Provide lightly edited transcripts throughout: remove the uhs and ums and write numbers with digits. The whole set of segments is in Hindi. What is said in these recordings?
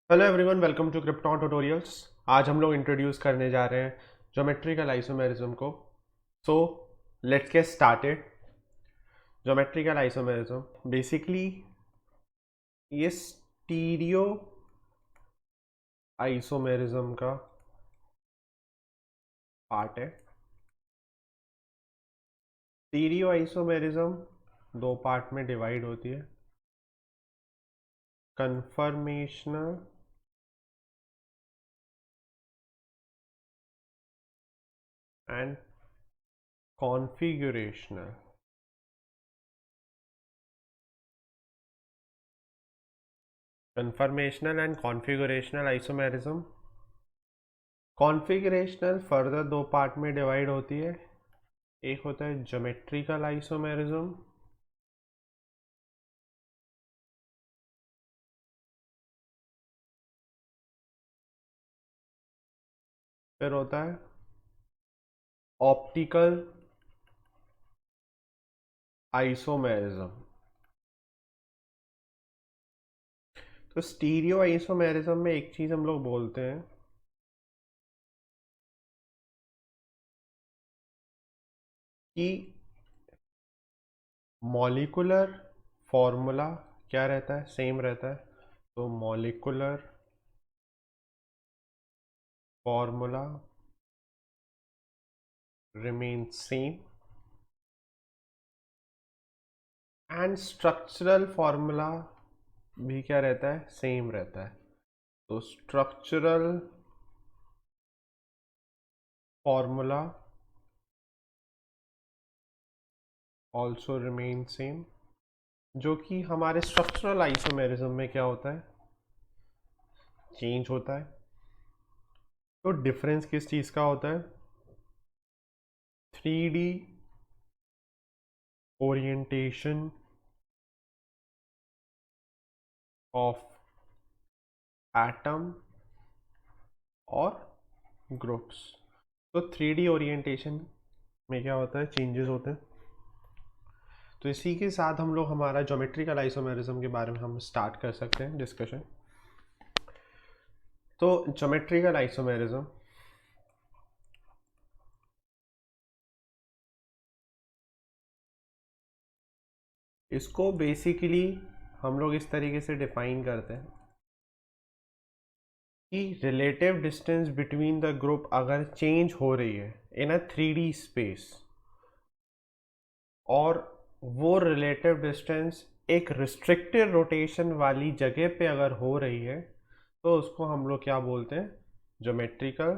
Hello everyone, welcome to Krypton tutorials. आज हम लोग इंट्रोड्यूस करने जा रहे हैं ज्योमेट्रिकल आइसोमेरिज्म को। So let's get started. Geometrical isomerism basically ये स्टीरियो आइसोमेरिज्म का पार्ट है। स्टीरियो आइसोमेरिज्म दो पार्ट में डिवाइड होती है, conformational and configurational. Conformational and configurational isomerism. Configurational further दो पार्ट में डिवाइड होती है। एक होता है ज्योमेट्रिकल आइसोमेरिज्म, फिर होता है ऑप्टिकल आइसोमेरिज्म। तो स्टीरियो आइसोमेरिज्म में एक चीज हम लोग बोलते हैं कि मॉलिक्यूलर फॉर्मूला क्या रहता है, सेम रहता है। तो molecular formula remain same and structural formula भी क्या रहता है, सेम रहता है। तो structural formula also remain same, जो कि हमारे स्ट्रक्चरल आइसोमेरिज्म में क्या होता है, चेंज होता है। तो डिफरेंस किस चीज़ का होता है, 3D ओरिएंटेशन ऑफ एटम और ग्रुप्स। तो 3D ओरिएंटेशन में क्या होता है, चेंजेस होते हैं। तो इसी के साथ हम लोग हमारा ज्योमेट्रिकल आइसोमेरिज्म के बारे में हम स्टार्ट कर सकते हैं डिस्कशन। तो ज्योमेट्रिकल आइसोमेरिज्म इसको बेसिकली हम लोग इस तरीके से डिफाइन करते हैं कि relative distance between the group अगर चेंज हो रही है इन अ 3D स्पेस, और वो रिलेटिव डिस्टेंस एक रिस्ट्रिक्टेड रोटेशन वाली जगह पे अगर हो रही है, तो उसको हम लोग क्या बोलते हैं, ज्योमेट्रिकल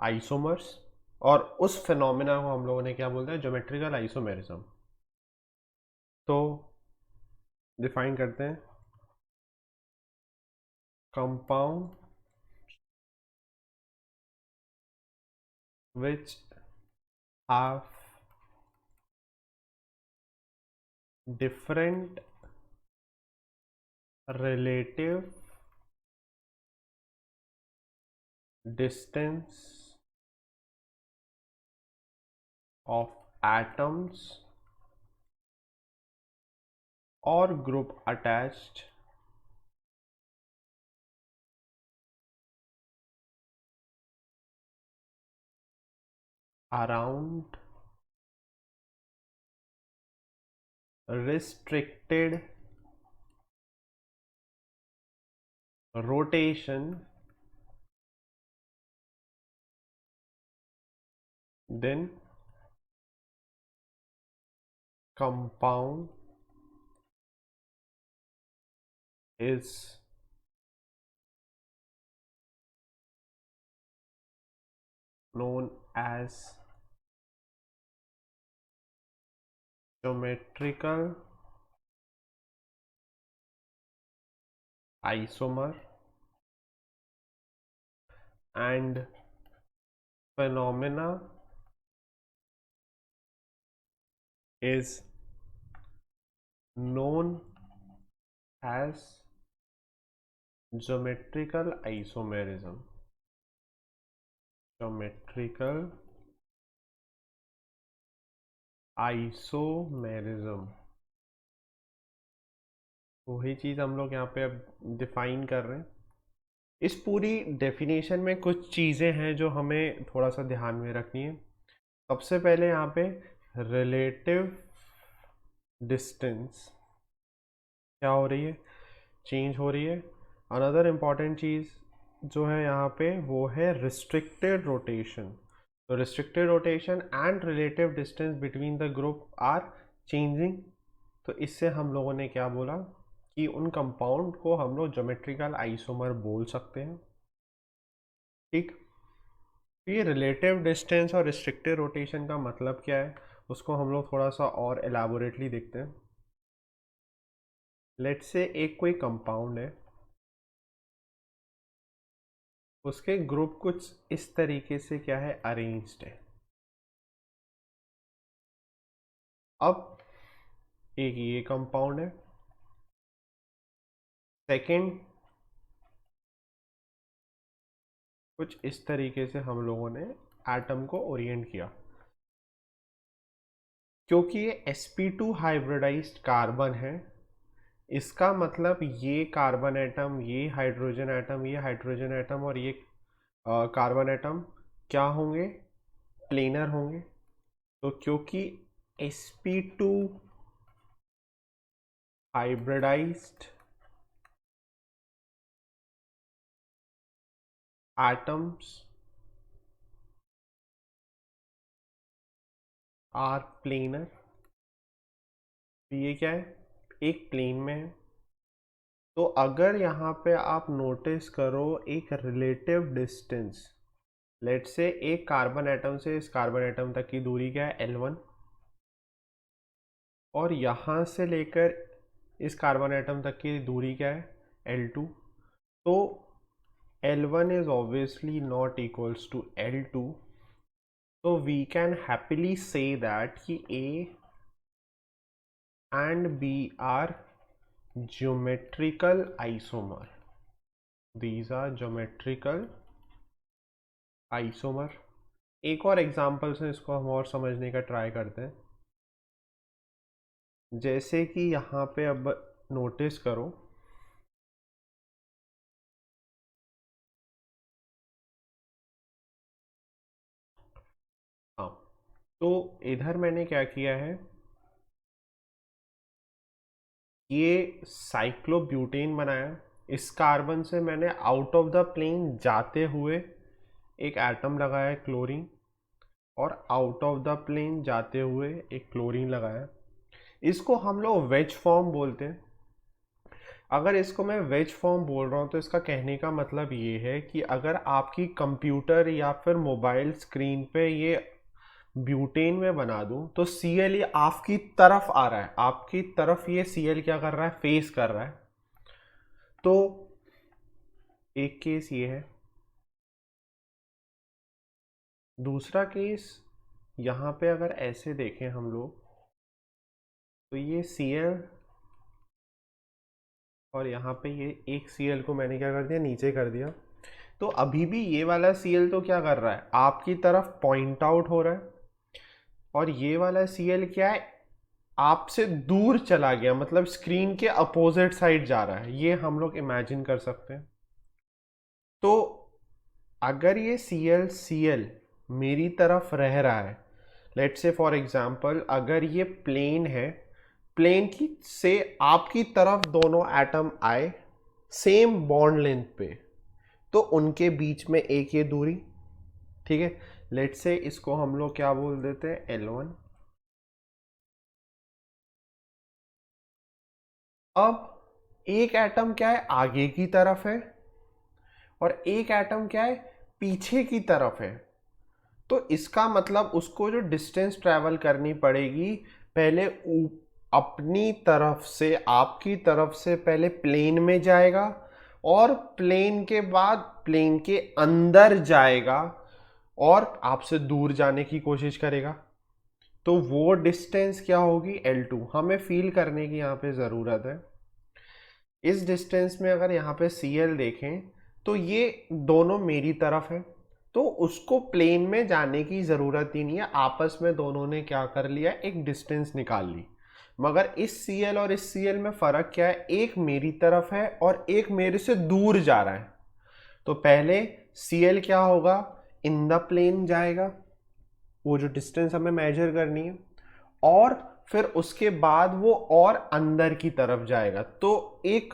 आइसोमर्स। और उस फिनोमिना को हम लोगों ने क्या बोलते हैं, ज्योमेट्रिकल आइसोमेरिज्म। तो डिफाइन करते हैं compound which have different relative distance of atoms or group attached around restricted rotation, then compound is known as geometrical isomer, and phenomena is known as geometrical isomerism. Geometrical isomerism वही चीज़ हम लोग यहाँ पे अब डिफाइन कर रहे हैं इस पूरी डेफिनेशन में कुछ चीज़ें हैं जो हमें थोड़ा सा ध्यान में रखनी है। सबसे पहले यहाँ पे रिलेटिव डिस्टेंस क्या हो रही है, चेंज हो रही है। अनदर इम्पॉर्टेंट चीज़ जो है यहाँ पे वो है रिस्ट्रिक्टेड रोटेशन। तो restricted rotation and relative distance between the group are changing. तो इससे हम लोगों ने क्या बोला कि उन कंपाउंड को हम लोग ज्योमेट्रिकल आइसोमर बोल सकते हैं। ठीक, ये रिलेटिव डिस्टेंस और रिस्ट्रिक्टेड रोटेशन का मतलब क्या है उसको हम लोग थोड़ा सा और एलाबोरेटली देखते हैं। लेट्स से एक कोई कंपाउंड है, उसके ग्रुप कुछ इस तरीके से क्या है अरेंज्ड है। अब एक ये कंपाउंड है, सेकंड कुछ इस तरीके से हम लोगों ने एटम को ओरिएंट किया। क्योंकि ये sp2 हाइब्रिडाइज्ड कार्बन है, इसका मतलब ये कार्बन एटम, ये हाइड्रोजन एटम, ये हाइड्रोजन एटम और ये कार्बन एटम क्या होंगे, प्लेनर होंगे। तो क्योंकि sp2 hybridised atoms are planar, ये क्या है, एक प्लेन में है। तो अगर यहाँ पे आप नोटिस करो एक रिलेटिव डिस्टेंस, लेट्स से एक कार्बन एटम से इस कार्बन एटम तक की दूरी क्या है L1, और यहाँ से लेकर इस कार्बन एटम तक की दूरी क्या है L2। तो L1 is obviously not equals to L2, so we can happily say that कि A and B are geometrical isomer. These are geometrical isomer. एक और एग्जांपल से इसको हम और समझने का ट्राई करते हैं। जैसे कि यहाँ पे अब नोटिस करो, हाँ, तो इधर मैंने क्या किया है, ये साइक्लोब्यूटेन बनाया। इस कार्बन से मैंने आउट ऑफ द प्लेन जाते हुए एक एटम लगाया क्लोरीन, और आउट ऑफ द प्लेन जाते हुए एक क्लोरीन लगाया। इसको हम लोग वेज फॉर्म बोलते हैं। अगर इसको मैं वेज फॉर्म बोल रहा हूँ तो इसका कहने का मतलब ये है कि अगर आपकी कंप्यूटर या फिर मोबाइल स्क्रीन पे ये ब्यूटेन में बना दूं तो Cl ये आपकी तरफ आ रहा है, आपकी तरफ ये Cl क्या कर रहा है, फेस कर रहा है। तो एक केस ये है। दूसरा केस यहाँ पे अगर ऐसे देखें हम लोग तो ये Cl और यहाँ पे ये एक Cl को मैंने क्या कर दिया, नीचे कर दिया। तो अभी भी ये वाला Cl तो क्या कर रहा है, आपकी तरफ पॉइंट आउट हो रहा है, और ये वाला Cl क्या है, आपसे दूर चला गया, मतलब स्क्रीन के अपोजिट साइड जा रहा है। ये हम लोग इमेजिन कर सकते हैं। तो अगर ये Cl मेरी तरफ रह रहा है, लेट्स से फॉर एग्जांपल अगर ये प्लेन है, प्लेन की से आपकी तरफ दोनों एटम आए सेम बॉन्ड लेंथ पे, तो उनके बीच में एक ये दूरी, ठीक है, लेट्स से इसको हम लोग क्या बोल देते हैं, L1। अब एक एटम क्या है, आगे की तरफ है, और एक एटम क्या है, पीछे की तरफ है। तो इसका मतलब उसको जो डिस्टेंस ट्रैवल करनी पड़ेगी, पहले अपनी तरफ से, आपकी तरफ से पहले प्लेन में जाएगा, और प्लेन के बाद प्लेन के अंदर जाएगा और आपसे दूर जाने की कोशिश करेगा। तो वो डिस्टेंस क्या होगी, L2। हमें फील करने की यहाँ पे ज़रूरत है। इस डिस्टेंस में अगर यहाँ पे Cl देखें तो ये दोनों मेरी तरफ है, तो उसको प्लेन में जाने की ज़रूरत ही नहीं है, आपस में दोनों ने क्या कर लिया, एक डिस्टेंस निकाल ली। मगर इस Cl और इस Cl में फ़र्क क्या है, एक मेरी तरफ है और एक मेरे से दूर जा रहा है। तो पहले Cl क्या होगा, इन द प्लेन जाएगा, वो जो डिस्टेंस हमें मेजर करनी है, और फिर उसके बाद वो और अंदर की तरफ जाएगा। तो एक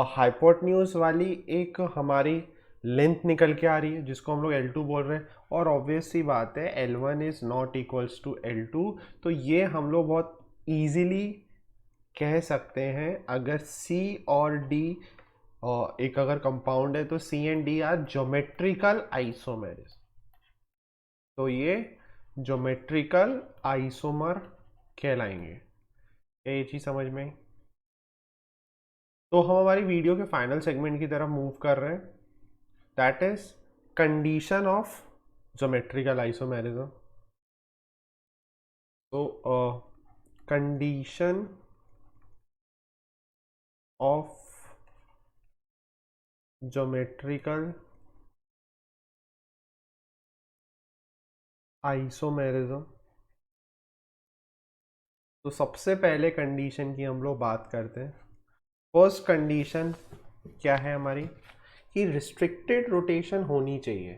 हाइपोटेन्यूज वाली एक हमारी लेंथ निकल के आ रही है जिसको हम लोग L2 बोल रहे हैं, और ऑब्वियस सी बात है L1 is not equals to L2। तो ये हम लोग बहुत इजीली कह सकते हैं, अगर C और D एक अगर कंपाउंड है तो C and D are geometrical isomers. तो ये ज्योमेट्रिकल आइसोमर कहलाएंगे। क्या ये चीज समझ में आई? तो हम हमारी वीडियो के फाइनल सेगमेंट की तरफ मूव कर रहे हैं, that is condition of geometrical isomerism. तो कंडीशन ऑफ ज्योमेट्रिकल आइसोमेरिज्म। तो सबसे पहले कंडीशन की हम लोग बात करते हैं। फर्स्ट कंडीशन क्या है हमारी, कि रिस्ट्रिक्टेड रोटेशन होनी चाहिए।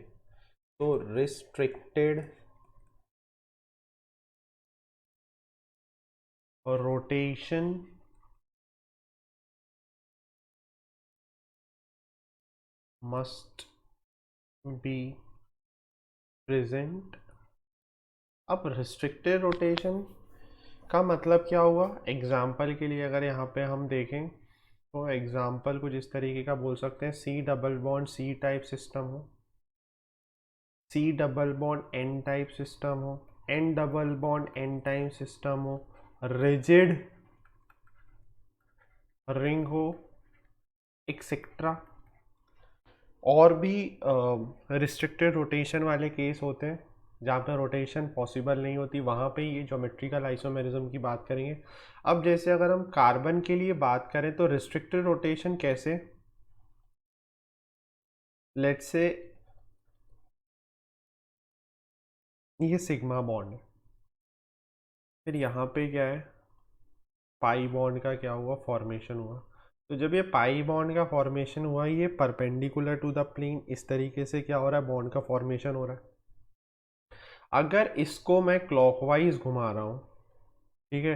तो restricted rotation must be present. अब रिस्ट्रिक्टेड रोटेशन का मतलब क्या हुआ, एग्जाम्पल के लिए अगर यहाँ पे हम देखें तो एग्जाम्पल कुछ इस तरीके का बोल सकते हैं, C double bond C type system हो, C double bond N type system हो, N double bond N type system हो, रिजिड रिंग हो, एक्सेट्रा। और भी रिस्ट्रिक्टेड रोटेशन वाले केस होते हैं जहाँ पे रोटेशन पॉसिबल नहीं होती, वहाँ पे ये ज्योमेट्रिकल आइसोमेरिज्म की बात करेंगे। अब जैसे अगर हम कार्बन के लिए बात करें तो रिस्ट्रिक्टेड रोटेशन कैसे, लेट्स से ये सिग्मा बॉन्ड है, फिर यहाँ पे क्या है, पाई बॉन्ड का क्या हुआ, फॉर्मेशन हुआ। तो जब ये पाई बॉन्ड का फॉर्मेशन हुआ, ये परपेंडिकुलर टू द प्लेन इस तरीके से क्या हो रहा है, बॉन्ड का फॉर्मेशन हो रहा है। अगर इसको मैं क्लॉकवाइज घुमा रहा हूँ, ठीक है,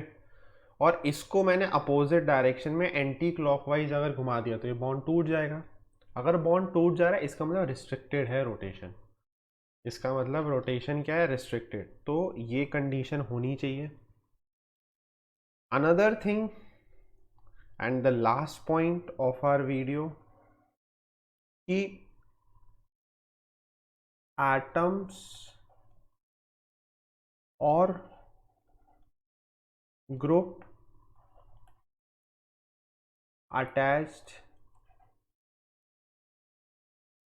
और इसको मैंने अपोजिट डायरेक्शन में एंटी क्लॉकवाइज अगर घुमा दिया तो ये बॉन्ड टूट जाएगा। अगर बॉन्ड टूट जा रहा है इसका मतलब रिस्ट्रिक्टेड है रोटेशन, इसका मतलब रोटेशन क्या है, रिस्ट्रिक्टेड। तो ये कंडीशन होनी चाहिए। Another thing and the last point of our video, कि एटम्स और group attached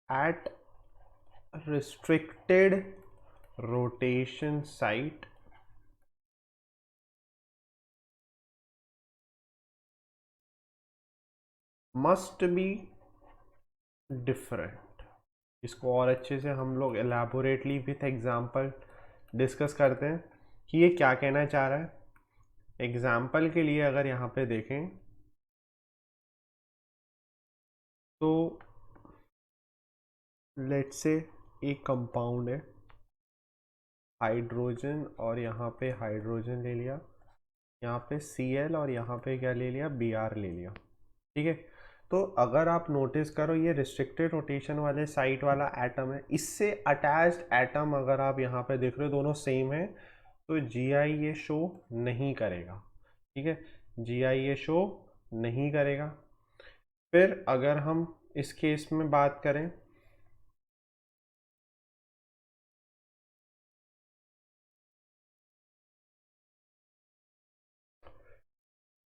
at restricted rotation site must be different। इसको और अच्छे से हम लोग एलैबोरेटली विथ एग्जाम्पल डिस्कस करते हैं कि ये क्या कहना चाह रहा है। एग्जाम्पल के लिए अगर यहाँ पे देखें तो लेट्स से एक कंपाउंड है, हाइड्रोजन और यहाँ पे हाइड्रोजन ले लिया, यहाँ पे Cl और यहाँ पे क्या ले लिया, Br ले लिया, ठीक है। तो अगर आप नोटिस करो ये रिस्ट्रिक्टेड रोटेशन वाले साइट वाला एटम है, इससे अटैच्ड एटम अगर आप यहाँ पे देख रहे हो दोनों सेम है, तो Gi ये शो नहीं करेगा, ठीक है, Gi ये शो नहीं करेगा। फिर अगर हम इस केस में बात करें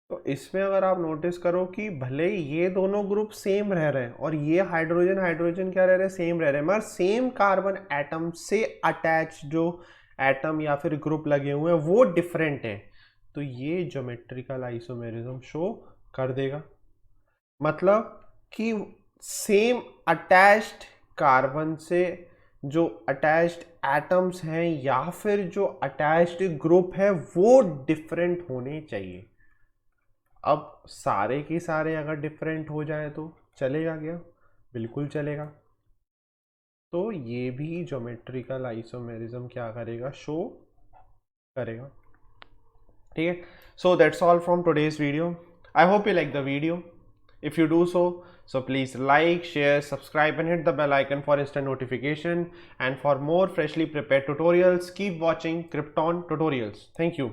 तो इसमें अगर आप नोटिस करो कि भले ही ये दोनों ग्रुप सेम रह रहे हैं और ये हाइड्रोजन हाइड्रोजन क्या रह रहे हैं, सेम रह रहे हैं, मगर सेम कार्बन एटम से अटैच जो एटम या फिर ग्रुप लगे हुए हैं वो डिफरेंट है, तो ये ज्योमेट्रिकल आइसोमेरिज्म शो कर देगा। मतलब कि सेम अटैच्ड कार्बन से जो अटैच्ड एटम्स हैं या फिर जो अटैच्ड ग्रुप है वो डिफरेंट होने चाहिए। अब सारे के सारे अगर डिफरेंट हो जाए तो चलेगा क्या, बिल्कुल चलेगा। तो ये भी ज्योमेट्रिकल आइसोमेरिज्म क्या करेगा, शो करेगा। ठीक है, so that's all from today's video. I hope you like the video. If you do so please like, share, subscribe and hit the bell icon for instant notification. And for more freshly prepared tutorials, keep watching Krypton Tutorials. Thank you.